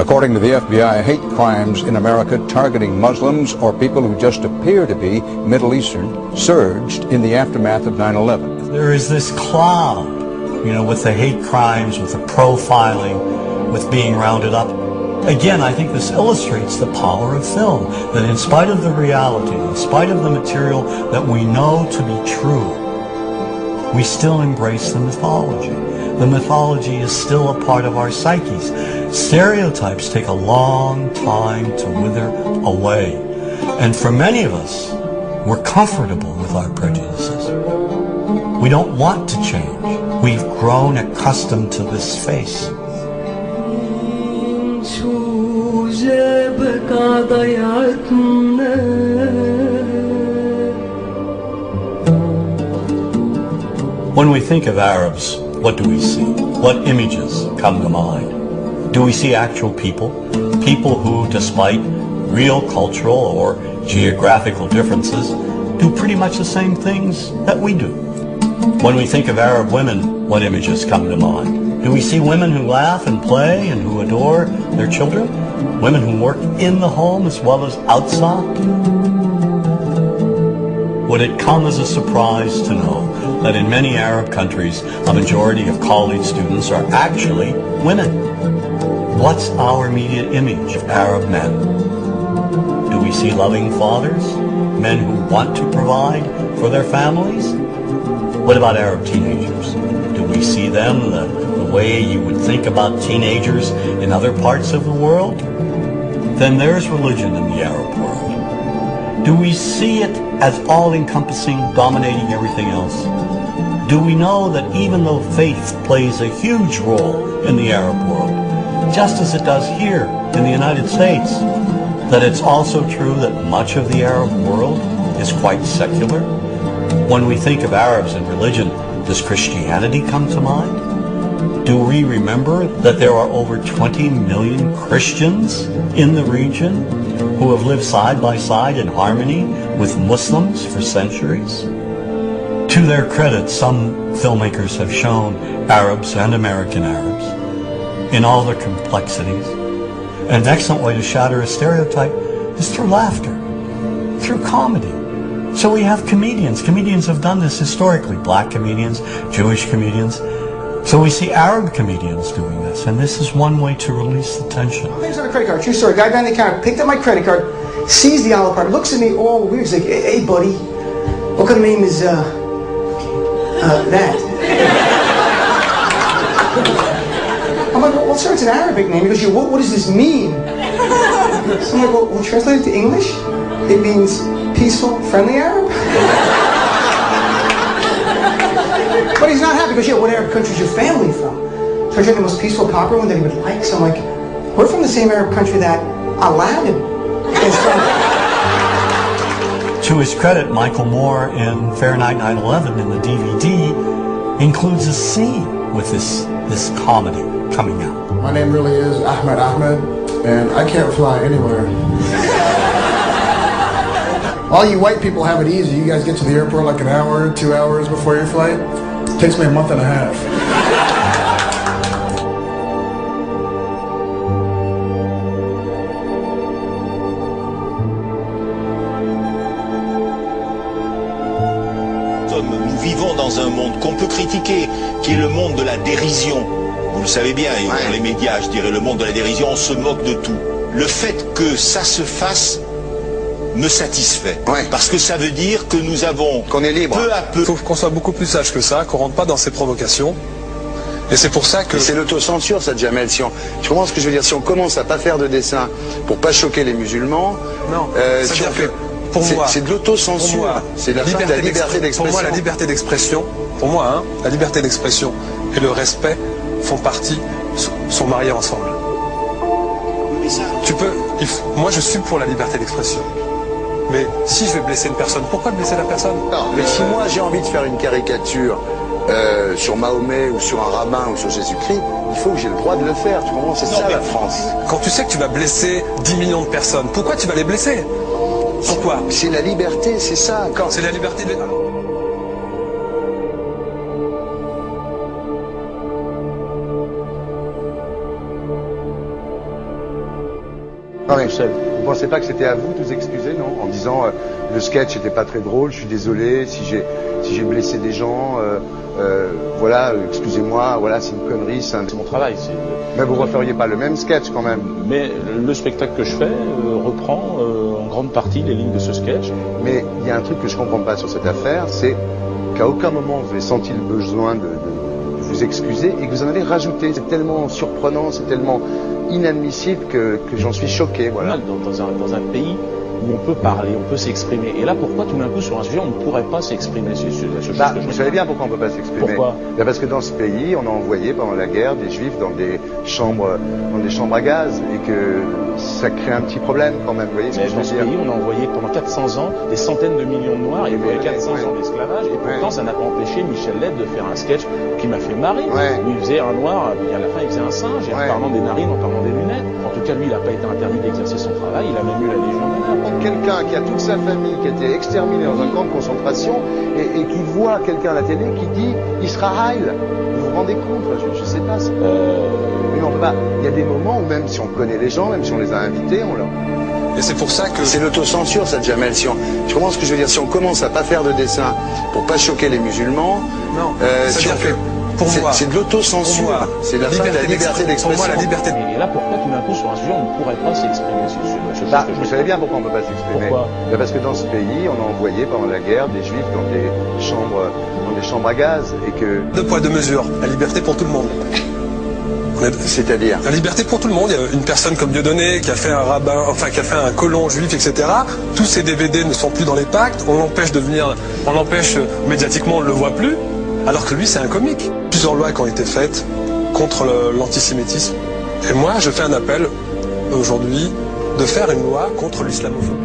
According to the FBI, hate crimes in America targeting Muslims or people who just appear to be Middle Eastern surged in the aftermath of 9/11. There is this cloud, with the hate crimes, with the profiling, with being rounded up. Again, I think this illustrates the power of film, that in spite of the reality, in spite of the material that we know to be true, we still embrace the mythology. The mythology is still a part of our psyches. Stereotypes take a long time to wither away. And for many of us, we're comfortable with our prejudices. We don't want to change. We've grown accustomed to this face. When we think of Arabs, what do we see? What images come to mind? Do we see actual people? People who, despite real cultural or geographical differences, do pretty much the same things that we do. When we think of Arab women, what images come to mind? Do we see women who laugh and play and who adore their children? Women who work in the home as well as outside? Would it come as a surprise to know that in many Arab countries, a majority of college students are actually women? What's our immediate image of Arab men? Do we see loving fathers? Men who want to provide for their families? What about Arab teenagers? Do we see them the way you would think about teenagers in other parts of the world? Then there's religion in the Arab world. Do we see it as all-encompassing, dominating everything else? Do we know that even though faith plays a huge role in the Arab world, just as it does here in the United States, that it's also true that much of the Arab world is quite secular? When we think of Arabs and religion, does Christianity come to mind? Do we remember that there are over 20 million Christians in the region who have lived side by side in harmony with Muslims for centuries? To their credit, some filmmakers have shown Arabs and American Arabs in all their complexities. An excellent way to shatter a stereotype is through laughter, through comedy. So we have comedians. Comedians have done this historically. Black comedians, Jewish comedians. So we see Arab comedians doing this, and this is one way to release the tension. Here's on a credit card, true story. Guy behind the counter picked up my credit card, sees the olive part, looks at me all weird. He's like, hey buddy, what kind of name is, that? I'm like, well sir, it's an Arabic name. He goes, what does this mean? So I'm like, well, translate it to English? It means peaceful, friendly Arab? But he's not happy. He goes, yeah, what Arab country is your family from? So I tried the most peaceful, popular one that he would like. So I'm like, we're from the same Arab country that Aladdin is from. To his credit, Michael Moore in Fahrenheit 9/11 in the DVD includes a scene with this comedy coming out. My name really is Ahmed, and I can't fly anywhere. All you white people have it easy. You guys get to the airport like an hour, 2 hours before your flight. It takes me a month and a half. Nous vivons dans un monde qu'on peut critiquer, qui est le monde de la dérision. Vous le savez bien, et dans les médias, je dirais le monde de la dérision, on se moque de tout. Le fait que ça se fasse me satisfait. Parce que ça veut dire que nous avons, qu'on est libre. Peu à peu... Il faut qu'on soit beaucoup plus sage que ça, qu'on rentre pas dans ces provocations. Et c'est pour ça que... C'est l'autocensure, ça, Jamel. Tu comprends ce que je veux dire? Si on commence à pas faire de dessin pour pas choquer les musulmans... Non, si on fait... Pour moi, c'est de l'autocensure. C'est la fin de la liberté d'expression. Pour moi, la liberté d'expression, la liberté d'expression et le respect font partie, sont mariés ensemble. Moi, je suis pour la liberté d'expression. Mais si je vais blesser une personne, pourquoi blesser la personne? Non, mais si moi j'ai envie de faire une caricature sur Mahomet ou sur un rabbin ou sur Jésus-Christ, il faut que j'ai le droit de le faire. Tu comprends? C'est ça la France. Quand tu sais que tu vas blesser 10 millions de personnes, pourquoi tu vas les blesser? Pourquoi? C'est la liberté, c'est ça. C'est la liberté de... Non, mais tout seul. vous pensez pas que c'était à vous de vous excuser, non? En disant le sketch n'était pas très drôle, je suis désolé si j'ai blessé des gens, voilà, excusez-moi, voilà, c'est une connerie, c'est mon travail. Mais vous referiez pas le même sketch quand même? Mais le spectacle que je fais reprend en grande partie les lignes de ce sketch. Mais il y a un truc que je comprends pas sur cette affaire, c'est qu'à aucun moment vous avez senti le besoin de vous excuser et que vous en avez rajouté. C'est tellement surprenant, c'est tellement inadmissible que j'en suis choqué. Voilà. Dans un pays où on peut parler, on peut s'exprimer. Et là, pourquoi tout d'un coup sur un sujet on ne pourrait pas s'exprimer sur ce bah, vous savez bien pourquoi on ne peut pas s'exprimer. Pourquoi? Parce que dans ce pays, on a envoyé pendant la guerre des juifs dans des chambres à gaz et que ça crée un petit problème quand même. Vous voyez ce que je veux dire? Dans ce pays, on a envoyé pendant 400 ans des centaines de millions de Noirs. Il y a eu 400 ans d'esclavage et pourtant ça n'a pas empêché Michel Leb de faire un sketch qui m'a fait marrer. Où il faisait un Noir et à la fin il faisait un singe et en parlant des narines, en parlant des lunettes. En tout cas, lui, il n'a pas été interdit d'exercer son travail. Il a même eu la Légion d'honneur. Quelqu'un qui a toute sa famille qui a été exterminée dans un camp de concentration et qui voit quelqu'un à la télé qui dit Israël, vous vous rendez compte? Je sais pas. Mais on peut pas. Il y a des moments où même si on connaît les gens, même si on les a invités, on leur... Et c'est pour ça que... C'est l'autocensure, ça, Jamel. Tu comprends ce que je veux dire? Si on commence à pas faire de dessin pour pas choquer les musulmans... Non, si on fait... Pour moi, c'est de l'autocensure. C'est la fin de la liberté d'expression. Pour moi, la liberté. Et là, pourquoi tout d'un coup sur un sujet on ne pourrait pas s'exprimer sur ce sujet? Vous savez bien pourquoi on ne peut pas s'exprimer. Pourquoi? Parce que dans ce pays, on a envoyé pendant la guerre des juifs dans des chambres à gaz et que... Deux poids, deux mesures. La liberté pour tout le monde. C'est-à-dire? La liberté pour tout le monde. Il y a une personne comme Dieudonné qui a fait un rabbin, enfin qui a fait un colon juif, etc. Tous ces DVD ne sont plus dans les pactes. On l'empêche de venir, on l'empêche médiatiquement, on ne le voit plus. Alors que lui, c'est un comique. Plusieurs lois qui ont été faites contre l'antisémitisme. Et moi, je fais un appel aujourd'hui de faire une loi contre l'islamophobie.